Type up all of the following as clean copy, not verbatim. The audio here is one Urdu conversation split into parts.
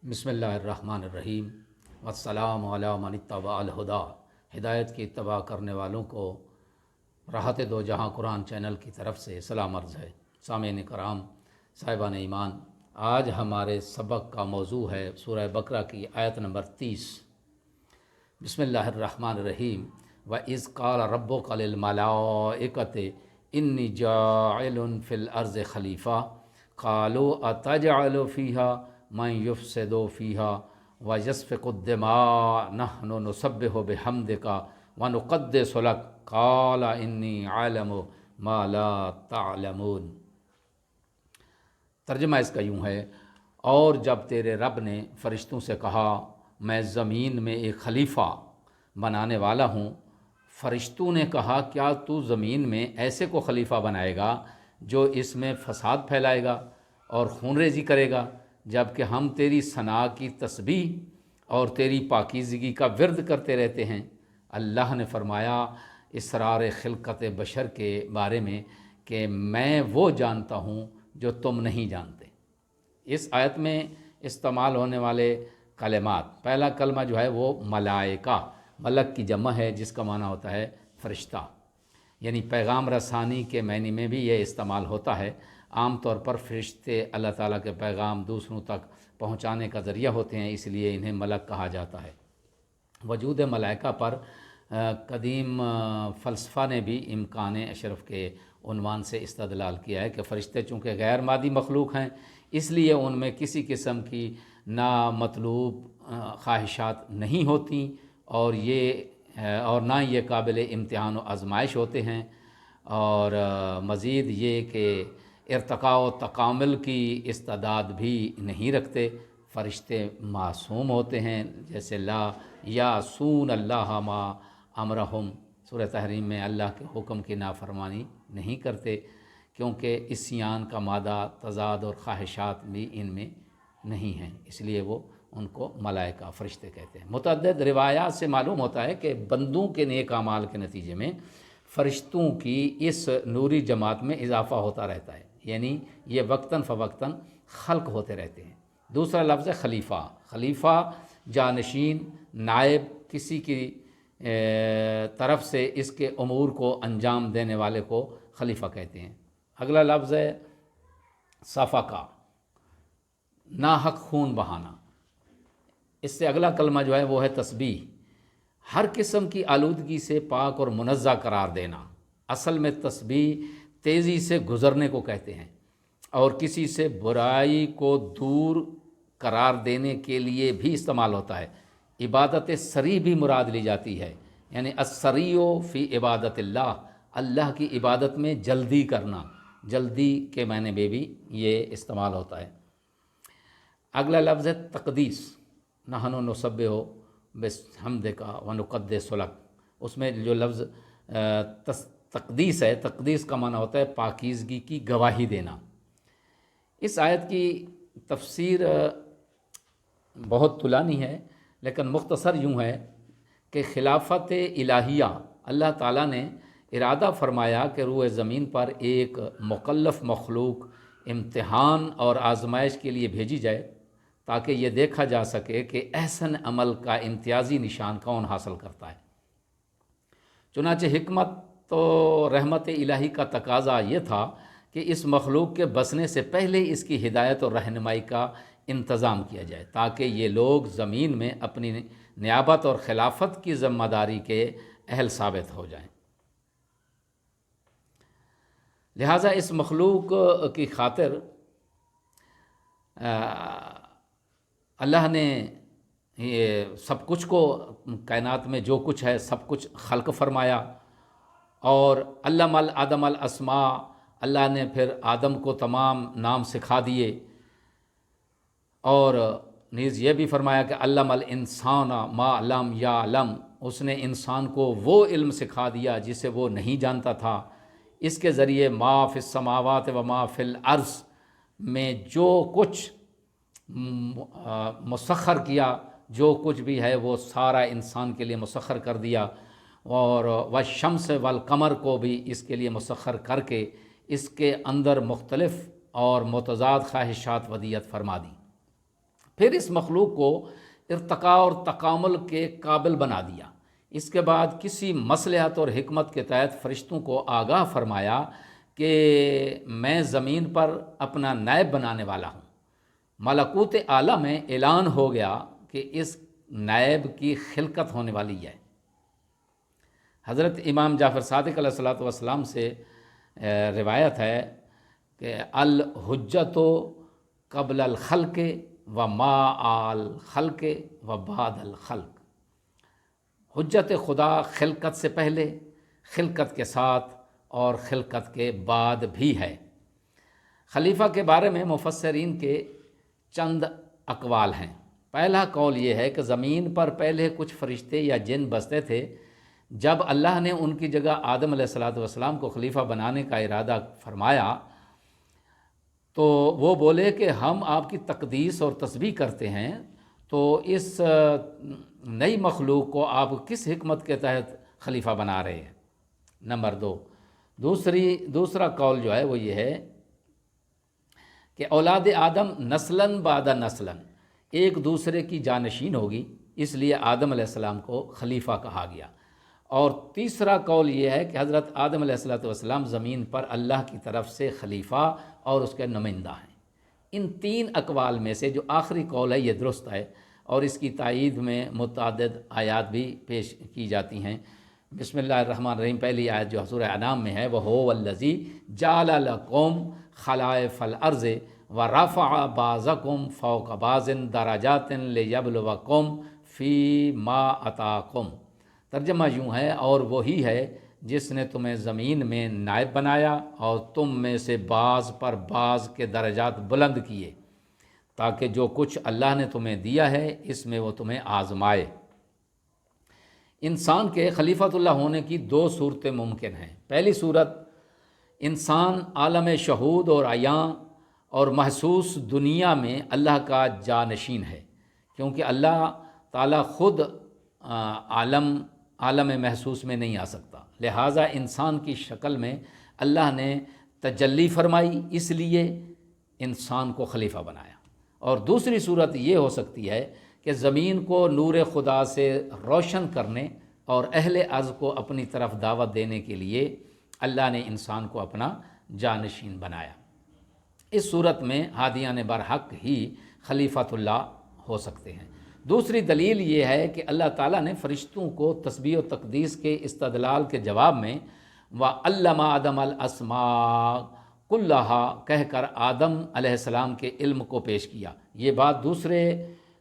بسم اللہ الرحمن الرحیم والسلام علی من اتبع الہدی۔ ہدایت کی اتباع کرنے والوں کو راحت دو جہاں قرآن چینل کی طرف سے سلام عرض ہے۔ سامعین کرام، صاحبان ایمان، آج ہمارے سبق کا موضوع ہے سورہ بقرہ کی آیت نمبر 30۔ بسم اللہ الرحمن الرحیم وَإِذْ قَالَ رَبُّكَ لِلْمَلَائِكَةِ إِنِّي جَاعِلٌ فِي الْأَرْضِ خَلِيفَةً قَالُوا أَتَجْعَلُ فِيهَا مَن يُفْسِدُ فِيهَا وَيَسْفِكُ الدِّمَاءَ نَحْنُ نُسَبِّحُ بِحَمْدِكَ وَنُقَدِّسُ لَكَ قَالَ إِنِّي أَعْلَمُ مَا لَا تَعْلَمُونَ۔ ترجمہ اس کا یوں ہے، اور جب تیرے رب نے فرشتوں سے کہا میں زمین میں ایک خلیفہ بنانے والا ہوں، فرشتوں نے کہا کیا تو زمین میں ایسے کو خلیفہ بنائے گا جو اس میں فساد پھیلائے گا اور خون ریزی کرے گا، جبکہ ہم تیری ثنا کی تسبیح اور تیری پاکیزگی کا ورد کرتے رہتے ہیں۔ اللہ نے فرمایا اسرار خلقت بشر کے بارے میں کہ میں وہ جانتا ہوں جو تم نہیں جانتے۔ اس آیت میں استعمال ہونے والے کلمات، پہلا کلمہ جو ہے وہ ملائکہ، ملک کی جمع ہے جس کا معنی ہوتا ہے فرشتہ، یعنی پیغام رسانی کے معنی میں بھی یہ استعمال ہوتا ہے۔ عام طور پر فرشتے اللہ تعالیٰ کے پیغام دوسروں تک پہنچانے کا ذریعہ ہوتے ہیں، اس لیے انہیں ملک کہا جاتا ہے۔ وجود ملائکہ پر قدیم فلسفہ نے بھی امکان اشرف کے عنوان سے استدلال کیا ہے کہ فرشتے چونکہ غیر مادی مخلوق ہیں، اس لیے ان میں کسی قسم کی نامطلوب خواہشات نہیں ہوتی اور نہ یہ قابل امتحان و آزمائش ہوتے ہیں، اور مزید یہ کہ ارتقاء و تکامل کی استعداد بھی نہیں رکھتے۔ فرشتے معصوم ہوتے ہیں، جیسے لا یعصون اللہ ما امرہم، سورہ تحریم میں اللہ کے حکم کی نافرمانی نہیں کرتے، کیونکہ عصیان کا مادہ تضاد اور خواہشات بھی ان میں نہیں ہیں، اس لیے وہ ان کو ملائکہ فرشتے کہتے ہیں۔ متعدد روایات سے معلوم ہوتا ہے کہ بندوں کے نیک اعمال کے نتیجے میں فرشتوں کی اس نوری جماعت میں اضافہ ہوتا رہتا ہے، یعنی یہ وقتاً فوقتاً خلق ہوتے رہتے ہیں۔ دوسرا لفظ ہے خلیفہ۔ خلیفہ جانشین، نائب، کسی کی طرف سے اس کے امور کو انجام دینے والے کو خلیفہ کہتے ہیں۔ اگلا لفظ ہے صفقہ، ناحق خون بہانا۔ اس سے اگلا کلمہ جو ہے وہ ہے تسبیح، ہر قسم کی آلودگی سے پاک اور منزہ قرار دینا۔ اصل میں تسبیح تیزی سے گزرنے کو کہتے ہیں اور کسی سے برائی کو دور قرار دینے کے لیے بھی استعمال ہوتا ہے۔ عبادت سریع بھی مراد لی جاتی ہے، یعنی السریع فی عبادت اللہ، اللہ کی عبادت میں جلدی کرنا، جلدی کے معنی میں بھی یہ استعمال ہوتا ہے۔ اگلا لفظ ہے تقدیس، نحن نسبح بحمدک ونقدس لک۔ اس میں جو لفظ تقدیس ہے، تقدیس کا معنی ہوتا ہے پاکیزگی کی گواہی دینا۔ اس آیت کی تفسیر بہت طولانی ہے، لیکن مختصر یوں ہے کہ خلافت الہیہ، اللہ تعالیٰ نے ارادہ فرمایا کہ روئے زمین پر ایک مکلف مخلوق امتحان اور آزمائش کے لیے بھیجی جائے تاکہ یہ دیکھا جا سکے کہ احسن عمل کا امتیازی نشان کون حاصل کرتا ہے۔ چنانچہ حکمت تو رحمت الہی کا تقاضا یہ تھا کہ اس مخلوق کے بسنے سے پہلے اس کی ہدایت اور رہنمائی کا انتظام کیا جائے تاکہ یہ لوگ زمین میں اپنی نیابت اور خلافت کی ذمہ داری کے اہل ثابت ہو جائیں۔ لہٰذا اس مخلوق کی خاطر اللہ نے یہ سب کچھ کو، کائنات میں جو کچھ ہے سب کچھ خلق فرمایا، اور علم آدم الاسماء، اللہ نے پھر آدم کو تمام نام سکھا دیے، اور نیز یہ بھی فرمایا کہ علم الانسان ما لم یعلم، اس نے انسان کو وہ علم سکھا دیا جسے وہ نہیں جانتا تھا۔ اس کے ذریعے ما فی السماوات و ما فی الارض میں جو کچھ مسخر کیا، جو کچھ بھی ہے وہ سارا انسان کے لیے مسخر کر دیا، اور والشمس والقمر کو بھی اس کے لیے مسخر کر کے اس کے اندر مختلف اور متضاد خواہشات ودیت فرما دی۔ پھر اس مخلوق کو ارتقاء اور تکامل کے قابل بنا دیا۔ اس کے بعد کسی مصلحت اور حکمت کے تحت فرشتوں کو آگاہ فرمایا کہ میں زمین پر اپنا نائب بنانے والا ہوں۔ ملکوت اعلیٰ میں اعلان ہو گیا کہ اس نائب کی خلقت ہونے والی ہے۔ حضرت امام جعفر صادق علیہ الصلوۃ والسلام سے روایت ہے کہ الحجت قبل الخلق و ما الخلق و بعد الخلق، حجت خدا خلقت سے پہلے، خلقت کے ساتھ اور خلقت کے بعد بھی ہے۔ خلیفہ کے بارے میں مفسرین کے چند اقوال ہیں۔ پہلا قول یہ ہے کہ زمین پر پہلے کچھ فرشتے یا جن بستے تھے، جب اللہ نے ان کی جگہ آدم علیہ الصلوۃ والسلام کو خلیفہ بنانے کا ارادہ فرمایا تو وہ بولے کہ ہم آپ کی تقدیس اور تسبیح کرتے ہیں، تو اس نئی مخلوق کو آپ کس حکمت کے تحت خلیفہ بنا رہے ہیں؟ نمبر 2، دوسرا قول جو ہے وہ یہ ہے کہ اولاد آدم نسلاً بعد نسلاً ایک دوسرے کی جانشین ہوگی، اس لیے آدم علیہ السلام کو خلیفہ کہا گیا۔ اور تیسرا قول یہ ہے کہ حضرت آدم علیہ السلام زمین پر اللہ کی طرف سے خلیفہ اور اس کے نمائندہ ہیں۔ ان 3 اقوال میں سے جو آخری قول ہے یہ درست ہے، اور اس کی تائید میں متعدد آیات بھی پیش کی جاتی ہیں۔ بسم اللہ الرحمن الرحیم، پہلی آیت جو سورہ انعام میں ہے، وَهُوَ الَّذِي جَعَلَ لَكُمْ خَلَائِفَ الْأَرْضِ وَرَفَعَ بَعْضَكُمْ فَوْقَ بَعْضٍ دَرَجَاتٍ لِيَبْلُوَكُمْ فِي مَا آتَاكُمْ۔ ترجمہ یوں ہے، اور وہی ہے جس نے تمہیں زمین میں نائب بنایا اور تم میں سے بعض پر بعض کے درجات بلند کیے، تاکہ جو کچھ اللہ نے تمہیں دیا ہے اس میں وہ تمہیں آزمائے۔ انسان کے خلیفۃ اللہ ہونے کی 2 صورتیں ممکن ہیں۔ پہلی صورت، انسان عالم شہود اور عیاں اور محسوس دنیا میں اللہ کا جانشین ہے، کیونکہ اللہ تعالیٰ خود عالم محسوس میں نہیں آ سکتا، لہٰذا انسان کی شکل میں اللہ نے تجلی فرمائی، اس لیے انسان کو خلیفہ بنایا۔ اور دوسری صورت یہ ہو سکتی ہے کہ زمین کو نور خدا سے روشن کرنے اور اہل ارض کو اپنی طرف دعوت دینے کے لیے اللہ نے انسان کو اپنا جانشین بنایا۔ اس صورت میں ہادیان برحق ہی خلیفۃ اللہ ہو سکتے ہیں۔ دوسری دلیل یہ ہے کہ اللہ تعالیٰ نے فرشتوں کو تسبیح و تقدیس کے استدلال کے جواب میں وَعَلَّمَ آدَمَ الْأَسْمَاءَ كُلَّهَا کہہ کر آدم علیہ السلام کے علم کو پیش کیا۔ یہ بات دوسرے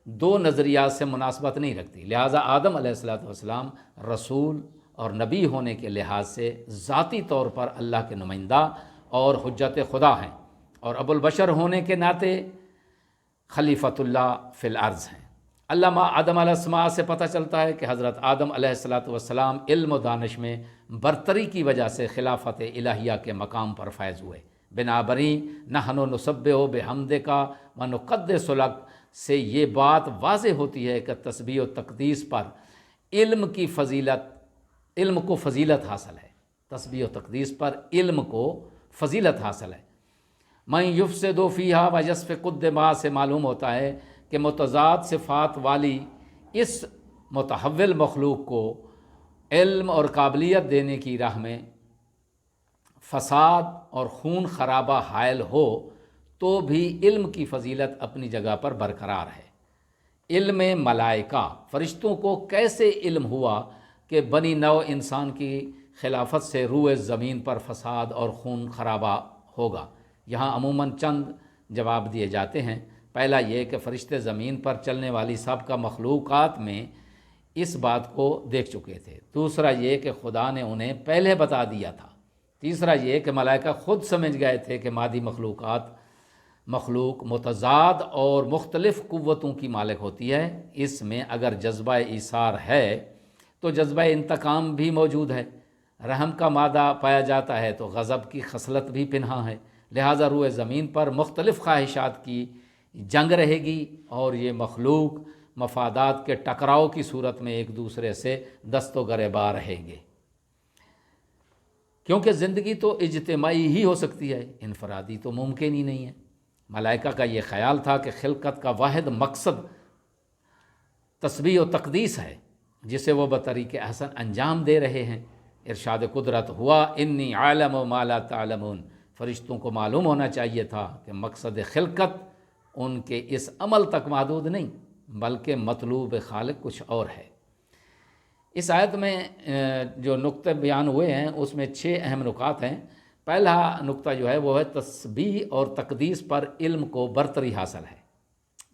2 نظریات سے مناسبت نہیں رکھتی، لہٰذا آدم علیہ السلام رسول اور نبی ہونے کے لحاظ سے ذاتی طور پر اللہ کے نمائندہ اور حجت خدا ہیں، اور ابو البشر ہونے کے ناطے خلیفۃ اللہ فی الارض ہیں۔ علامہ آدم علیہ السلام سے پتہ چلتا ہے کہ حضرت آدم علیہ السلام علم و دانش میں برتری کی وجہ سے خلافت الہیہ کے مقام پر فائز ہوئے۔ بنابری نحن نسبح بحمدک و نقدس لک سے یہ بات واضح ہوتی ہے کہ تسبیح و تقدیس پر علم کو فضیلت حاصل ہے، تسبیح و تقدیس پر علم کو فضیلت حاصل ہے۔ من یفسد فیہا و یسفک الدماء سے معلوم ہوتا ہے کہ متضاد صفات والی اس متحول مخلوق کو علم اور قابلیت دینے کی راہ میں فساد اور خون خرابہ حائل ہو تو بھی علم کی فضیلت اپنی جگہ پر برقرار ہے۔ علم ملائکہ، فرشتوں کو کیسے علم ہوا کہ بنی نوع انسان کی خلافت سے روئے زمین پر فساد اور خون خرابہ ہوگا؟ یہاں عموماً چند جواب دیے جاتے ہیں۔ پہلا یہ کہ فرشتے زمین پر چلنے والی سب کا مخلوقات میں اس بات کو دیکھ چکے تھے۔ دوسرا یہ کہ خدا نے انہیں پہلے بتا دیا تھا۔ تیسرا یہ کہ ملائکہ خود سمجھ گئے تھے کہ مادی مخلوق متضاد اور مختلف قوتوں کی مالک ہوتی ہے۔ اس میں اگر جذبہ ایثار ہے تو جذبہ انتقام بھی موجود ہے، رحم کا مادہ پایا جاتا ہے تو غضب کی خصلت بھی پنہاں ہے، لہٰذا روئے زمین پر مختلف خواہشات کی جنگ رہے گی اور یہ مخلوق مفادات کے ٹکراؤ کی صورت میں ایک دوسرے سے دست و گریباں رہیں گے، کیونکہ زندگی تو اجتماعی ہی ہو سکتی ہے، انفرادی تو ممکن ہی نہیں ہے۔ ملائکہ کا یہ خیال تھا کہ خلقت کا واحد مقصد تسبیح و تقدیس ہے، جسے وہ بطریق احسن انجام دے رہے ہیں۔ ارشاد قدرت ہوا انی عالم و ما لا تعلمون، فرشتوں کو معلوم ہونا چاہیے تھا کہ مقصد خلقت ان کے اس عمل تک محدود نہیں، بلکہ مطلوب خالق کچھ اور ہے۔ اس آیت میں جو نقطے بیان ہوئے ہیں اس میں 6 اہم نکات ہیں۔ پہلا نقطہ جو ہے وہ ہے تسبیح اور تقدیس پر علم کو برتری حاصل ہے،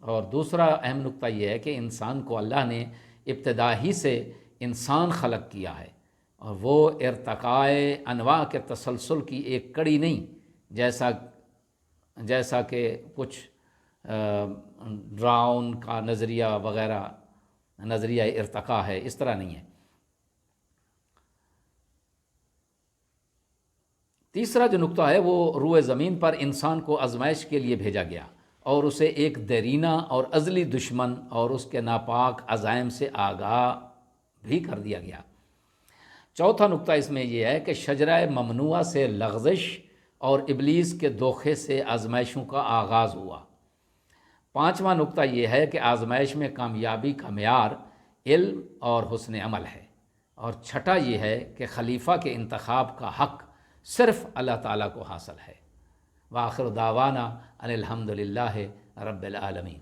اور دوسرا اہم نقطہ یہ ہے کہ انسان کو اللہ نے ابتدا ہی سے انسان خلق کیا ہے، اور وہ ارتقاء انواع کے تسلسل کی ایک کڑی نہیں، جیسا کہ کچھ ڈراؤن کا نظریہ وغیرہ نظریہ ارتقاء ہے، اس طرح نہیں ہے۔ تیسرا جو نقطہ ہے وہ روئے زمین پر انسان کو آزمائش کے لیے بھیجا گیا، اور اسے ایک دیرینہ اور ازلی دشمن اور اس کے ناپاک عزائم سے آگاہ بھی کر دیا گیا۔ چوتھا نقطہ اس میں یہ ہے کہ شجرہ ممنوعہ سے لغزش اور ابلیس کے دھوکے سے آزمائشوں کا آغاز ہوا۔ پانچواں نقطہ یہ ہے کہ آزمائش میں کامیابی کا معیار علم اور حسن عمل ہے، اور چھٹا یہ ہے کہ خلیفہ کے انتخاب کا حق صرف اللہ تعالیٰ کو حاصل ہے۔ وآخر دعوانا ان الحمد للہ رب العالمین۔